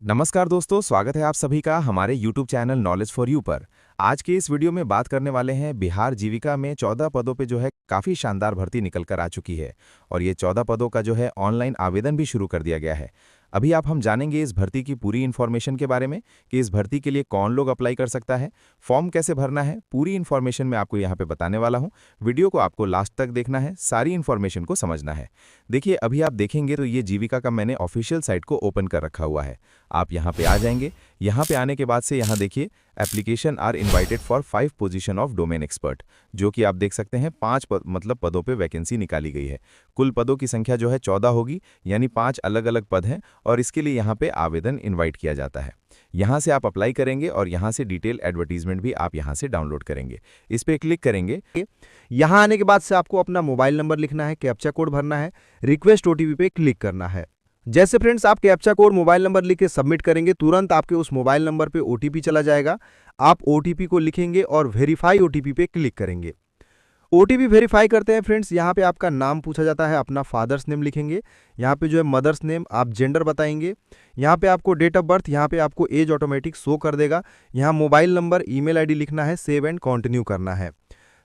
नमस्कार दोस्तों, स्वागत है आप सभी का हमारे YouTube channel knowledge for you पर। आज के इस वीडियो में बात करने वाले हैं बिहार जीविका में 14 पदों पे जो है काफ़ी शानदार भर्ती निकल कर आ चुकी है और ये 14 पदों का जो है ऑनलाइन आवेदन भी शुरू कर दिया गया है। अभी हम जानेंगे इस भर्ती की पूरी इन्फॉर्मेशन के बारे में कि इस भर्ती के लिए कौन लोग अप्लाई कर सकता है, फॉर्म कैसे भरना है, पूरी इन्फॉर्मेशन मैं आपको यहाँ पे बताने वाला हूँ। वीडियो को आपको लास्ट तक देखना है, सारी इन्फॉर्मेशन को समझना है। देखिए, अभी आप देखेंगे तो ये जीविका का मैंने ऑफिशियल साइट को ओपन कर रखा हुआ है। आप यहाँ पे आ जाएंगे। यहाँ पे आने के बाद से यहाँ देखिए, application are invited for 5 position of domain expert, जो कि आप देख सकते हैं 5 पदों पे वैकेंसी निकाली गई है। कुल पदों की संख्या जो है 14 होगी, यानी 5 अलग अलग पद हैं और इसके लिए यहाँ पे आवेदन इनवाइट किया जाता है। यहाँ से आप अप्लाई करेंगे और यहाँ से डिटेल एडवर्टीजमेंट भी आप यहाँ से डाउनलोड करेंगे। इस पर क्लिक करेंगे। यहाँ आने के बाद से आपको अपना मोबाइल नंबर लिखना है, कैप्चा कोड भरना है, रिक्वेस्ट ओटीपी पे क्लिक करना है। जैसे फ्रेंड्स आप कैप्चा कोड मोबाइल नंबर लिख के सबमिट करेंगे, तुरंत आपके उस मोबाइल नंबर पे ओटीपी चला जाएगा। आप ओटीपी को लिखेंगे और वेरीफाई ओटीपी पे क्लिक करेंगे। ओटीपी वेरीफाई करते हैं फ्रेंड्स, यहाँ पे आपका नाम पूछा जाता है, अपना फादर्स नेम लिखेंगे, यहाँ पे जो है मदर्स नेम, आप जेंडर बताएंगे, यहाँ पे आपको डेट ऑफ बर्थ, यहाँ पे आपको एज ऑटोमेटिक शो कर देगा। यहाँ मोबाइल नंबर, ईमेल आईडी लिखना है, सेव एंड कंटिन्यू करना है।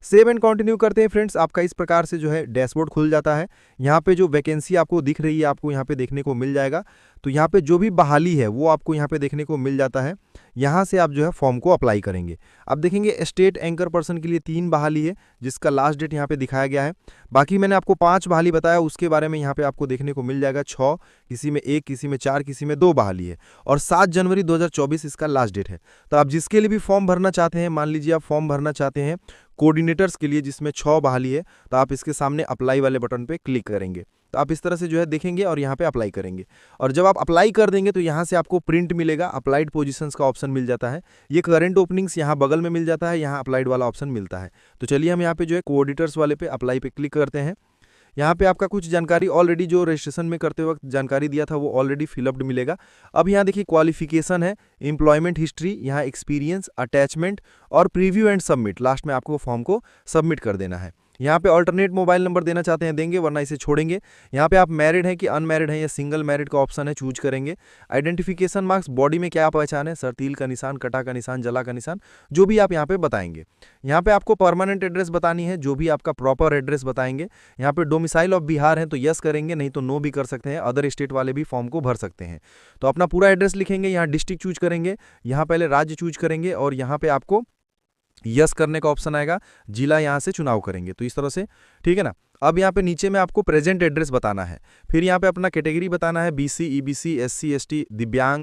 सेव एंड कंटिन्यू करते हैं फ्रेंड्स, आपका इस प्रकार से जो है डैशबोर्ड खुल जाता है। यहाँ पे जो वैकेंसी आपको दिख रही है, आपको यहाँ पे देखने को मिल जाएगा। तो यहाँ पे जो भी बहाली है वो आपको यहाँ पे देखने को मिल जाता है। यहाँ से आप जो है फॉर्म को अप्लाई करेंगे। अब देखेंगे स्टेट एंकर पर्सन के लिए 3 बहाली है, जिसका लास्ट डेट यहाँ पे दिखाया गया है। बाकी मैंने आपको 5 बहाली बताया, उसके बारे में यहाँ पे आपको देखने को मिल जाएगा। 6, किसी में 1, किसी में 4, किसी में 2 बहाली है और 7 जनवरी 2024 इसका लास्ट डेट है। तो आप जिसके लिए भी फॉर्म भरना चाहते हैं, मान लीजिए आप फॉर्म भरना चाहते हैं कोऑर्डिनेटर्स के लिए, जिसमें 6 बहाली है, तो आप इसके सामने अप्लाई वाले बटन पे क्लिक करेंगे। तो आप इस तरह से जो है देखेंगे और यहाँ पे अप्लाई करेंगे। और जब आप अप्लाई कर देंगे तो यहाँ से आपको प्रिंट मिलेगा, अप्लाइड पोजीशंस का ऑप्शन मिल जाता है। ये करंट ओपनिंग्स यहाँ बगल में मिल जाता है, यहाँ अप्लाइड वाला ऑप्शन मिलता है। तो चलिए हम यहाँ पे जो है कोऑर्डिनेटर्स वाले पे अप्लाई पे क्लिक करते हैं। यहाँ पे आपका कुछ जानकारी ऑलरेडी जो रजिस्ट्रेशन में करते वक्त जानकारी दिया था वो ऑलरेडी फिलअप्ड मिलेगा। अब यहाँ देखिए क्वालिफिकेशन है, एम्प्लॉयमेंट हिस्ट्री, यहाँ एक्सपीरियंस, अटैचमेंट और प्रीव्यू एंड सबमिट। लास्ट में आपको फॉर्म को सबमिट कर देना है। यहाँ पे अल्टरनेट मोबाइल नंबर देना चाहते हैं देंगे, वरना इसे छोड़ेंगे। यहाँ पे आप मैरिड हैं कि अनमैरिड हैं या सिंगल मैरिड का ऑप्शन है, चूज करेंगे। आइडेंटिफिकेशन मार्क्स, बॉडी में क्या पहचान है, सर तिल का निशान, कटा का निशान, जला का निशान, जो भी आप यहाँ पे बताएंगे। यहाँ पे आपको परमानेंट एड्रेस बतानी है, जो भी आपका प्रॉपर एड्रेस बताएंगे। यहाँ पे डोमिसाइल ऑफ बिहार है तो यस करेंगे, नहीं तो नो भी कर सकते हैं। अदर स्टेट वाले भी फॉर्म को भर सकते हैं। तो अपना पूरा एड्रेस लिखेंगे, यहाँ डिस्ट्रिक्ट चूज करेंगे, यहाँ पहले राज्य चूज करेंगे और यहाँ पे आपको यस करने का ऑप्शन आएगा, जिला यहाँ से चुनाव करेंगे। तो इस तरह से, ठीक है ना। अब यहाँ पे नीचे में आपको प्रेजेंट एड्रेस बताना है, फिर यहाँ पे अपना कैटेगरी बताना है, बीसी, ईबीसी, एससी, एसटी, दिव्यांग,